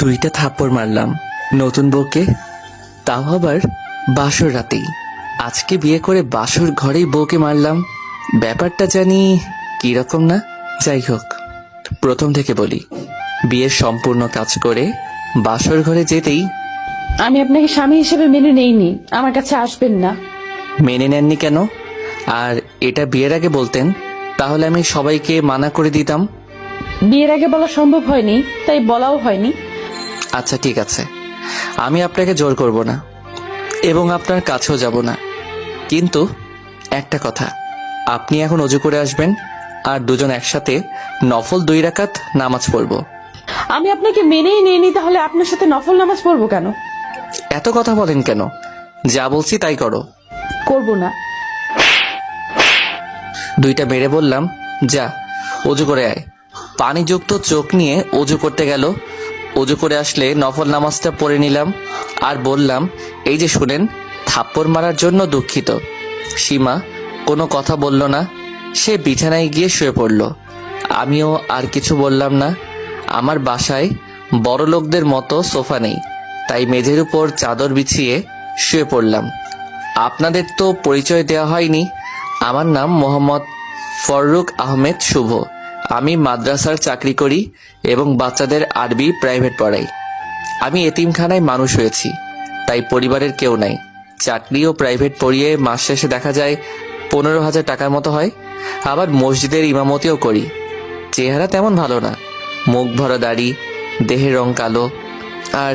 দুইটা থাপ্পড় মারলাম নতুন বউকে, তাও আবার বাসর রাতেই। আজকে বিয়ে করে বাসর ঘরেই বউকে মারলাম। ব্যাপারটা জানি কিরকম না। যাই হোক, প্রথম থেকে বলি, বিয়ের সম্পূর্ণ কাজ করে বাসর ঘরে যেতেই। আমি আপনাকে স্বামী হিসেবে মেনে নেইনি, আমার কাছে আসবেন না। মেনে নেননি কেন? আর এটা বিয়ের আগে বলতেন, তাহলে আমি সবাইকে মানা করে দিতাম। বিয়ের আগে বলা সম্ভব হয়নি, তাই বলাও হয়নি। আচ্ছা ঠিক আছে, আমি আপনাকে জোর করব না এবং আপনার কাছেও যাব না। কিন্তু একটা কথা, আপনি এখন অজু করে আসবেন আর দুজন একসাথে নফল 2 রাকাত নামাজ পড়ব। আমি আপনাকে মেনেই নেইনি, তাহলে আপনার সাথে নফল নামাজ পড়বো কেন? এত কথা বলেন কেন? যা বলছি তাই করো। করব না। 2টা মেরে বললাম, যা অজু করে আয়। পানিযুক্ত চোখ নিয়ে অজু করতে গেল। অজু করে আসলে নফল নামাজটা পড়ে নিলাম আর বললাম, এই যে শুনেন, থাপ্পড় মারার জন্য দুঃখিত। সীমা কোনো কথা বলল না, সে বিছানায় গিয়ে শুয়ে পড়ল। আমিও আর কিছু বললাম না। আমার বাসায় বড় লোকদের মতো সোফা নেই, তাই মেঝের উপর চাদর বিছিয়ে শুয়ে পড়লাম। আপনাদের তো পরিচয় দেওয়া হয়নি। আমার নাম মোহাম্মদ ফররুক আহমেদ শুভ। আমি মাদ্রাসার চাকরি করি এবং বাচ্চাদের আরবি প্রাইভেট পড়াই। আমি এতিমখানায় মানুষ হয়েছি, তাই পরিবারের কেউ নাই। চাকরি ও প্রাইভেট পড়িয়ে মাস শেষে দেখা যায় 15,000 টাকার মতো হয়। আবার মসজিদের ইমামতিও করি। চেহারা তেমন ভালো না, মুখ ভরা দাড়ি, দেহের রং কালো। আর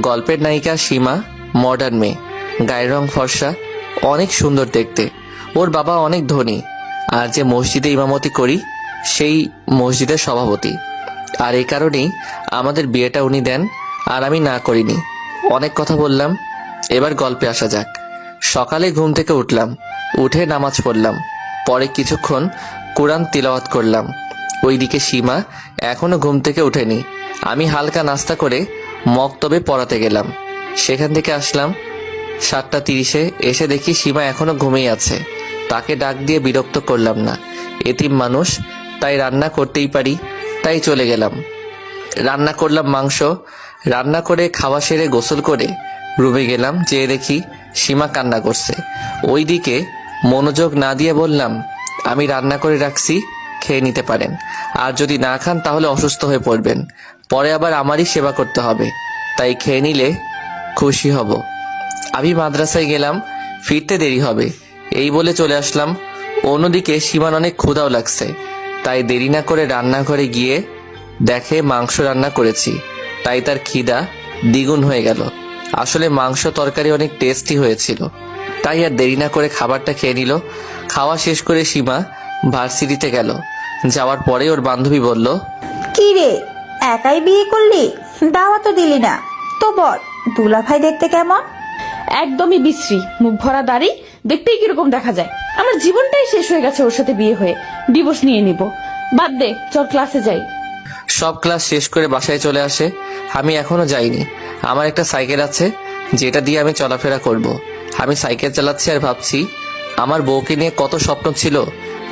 গল্পের নায়িকা সীমা মডার্ন মেয়ে, গায়ের রং ফর্সা, অনেক সুন্দর দেখতে। ওর বাবা অনেক ধনী, আর যে মসজিদে ইমামতি করি সেই মসজিদের সভাপতি। আর এই কারণেই আমাদের বিয়েটা উনি দেন আর আমি না করিনি। অনেক কথা বললাম, এবার গল্পে আসা যাক। সকালে ঘুম থেকে উঠলাম, উঠে নামাজ পড়লাম, পরে কিছুক্ষণ কোরআন তিলাওয়াত করলাম। ওইদিকে সীমা এখনো ঘুম থেকে উঠেনি। আমি হালকা নাস্তা করে মক্তবে পড়াতে গেলাম। সেখান থেকে আসলাম 7:30-এ। এসে দেখি সীমা এখনো ঘুমিয়ে আছে। তাকে ডাক দিয়ে বিরক্ত করলাম না, এতিম মানুষ, তাই রান্না করতেই পারি, তাই চলে গেলাম। রান্না করলাম মাংস। রান্না করে খাওয়া সেরে গোসল করে রুমে গেলাম, যেয়ে দেখি সীমা কান্না করছে। ওইদিকে মনোযোগ না দিয়ে বললাম, আমি রান্না করে রাখছি, খেয়ে নিতে পারেন। আর যদি না খান তাহলে অসুস্থ হয়ে পড়বেন, পরে আবার আমারই সেবা করতে হবে, তাই খেয়ে নিলে খুশি হব। আমি মাদ্রাসায় গেলাম, ফিরতে দেরি হবে, এই বলে চলে আসলাম। অন্যদিকে সীমার অনেক ক্ষুধাও লাগছে, তাই দেরি না করে রান্নাঘরে গিয়ে দেখে মাংস রান্না করেছি, তাই তার খিদা দ্বিগুণ হয়ে গেল। আসলে মাংস তরকারি অনেক টেস্টি হয়েছিল, তাই আর দেরি না করে খাবারটা খেয়ে নিল। খাওয়া শেষ করে সীমা ভার্সিটিতে গেল। যাওয়ার পরে ওর বান্ধবী বলল, কি রে, একাই বিয়ে করলি? দাওয়া তো দিলি না। তো বল, দুলাভাই দেখতে কেমন? একদমই বিশ্রী, মুখ ভরা দাড়ি, দেখতেই কিরকম দেখা যায়। আমার জীবনটাই শেষ হয়ে গেছে ওর সাথে বিয়ে হয়ে। ডিভোর্স নিয়ে নিব। বাদ দে, চল ক্লাসে যাই। সব ক্লাস শেষ করে বাসায় চলে আসে। আমি এখনো যাইনি। আমার একটা সাইকেল আছে, যেটা দিয়ে আমি চলাফেরা করব। আমি সাইকেল চালাচ্ছি আর ভাবছি, আমার বউকে নিয়ে কত স্বপ্ন ছিল,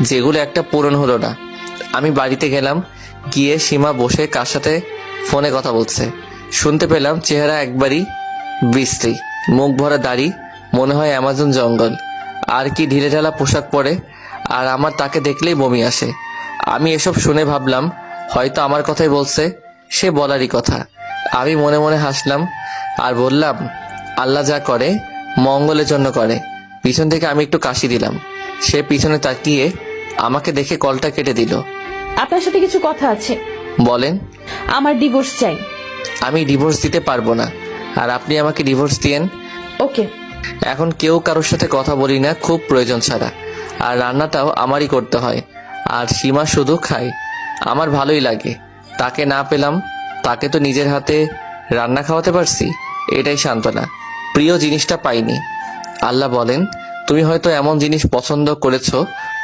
যেগুলো একটা পূরণ হলো না। আমি বাড়িতে গেলাম, গিয়ে সীমা বসে কার সাথে ফোনে কথা বলছে শুনতে পেলাম। চেহারা একবারই বিশ্রী, মুখ ভরা দাড়ি, মনে হয় অ্যামাজন জঙ্গল। আর কি ঢিলেঢালা পোশাক পরে, আর আমার তাকে দেখলেই বমি আসে। আমি এসব শুনে ভাবলাম হয়তো আমার কথাই বলছে, সে বলারই কথা। আমি মনে মনে হাসলাম আর বললাম, আল্লাহ যা করে মঙ্গলের জন্য করে। পিছন থেকে আমি একটু কাশি দিলাম। সে পিছনে তাকিয়ে আমাকে দেখে কলটা কেটে দিল। আপনার সাথে কিছু কথা আছে। বলেন। আমার ডিভোর্স চাই। আমি ডিভোর্স দিতে পারবো না, আর আপনি আমাকে ডিভোর্স দিয়েন। ওকে। এখন কেউ কারোর সাথে কথা বলি না, খুব প্রয়োজন ছাড়া। আর রান্নাটাও আমারই করতে হয়, আর সীমা শুধু খায়। আমার ভালোই লাগে, তাকে না পেলাম, তাকে তো নিজের হাতে রান্না খাওয়াতে পারছি, এটাই সান্ত্বনা। প্রিয় জিনিসটা পাইনি। আল্লাহ বলেন, তুমি হয়তো এমন জিনিস পছন্দ করেছো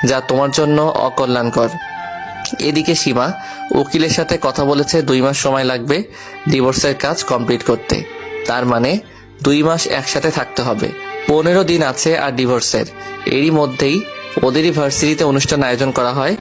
যা তোমার জন্য অকল্যাণকর। এদিকে সীমা উকিলের সাথে কথা বলেছে 2 মাস সময় লাগবে ডিভোর্সের কাজ কমপ্লিট করতে। তার মানে 2 মাস একসাথে থাকতে হবে। 15 দিন আছে আর ডিভোর্সের। এরই মধ্যেই ওদেরই ভার্সিটিতে অনুষ্ঠান আয়োজন করা হয়।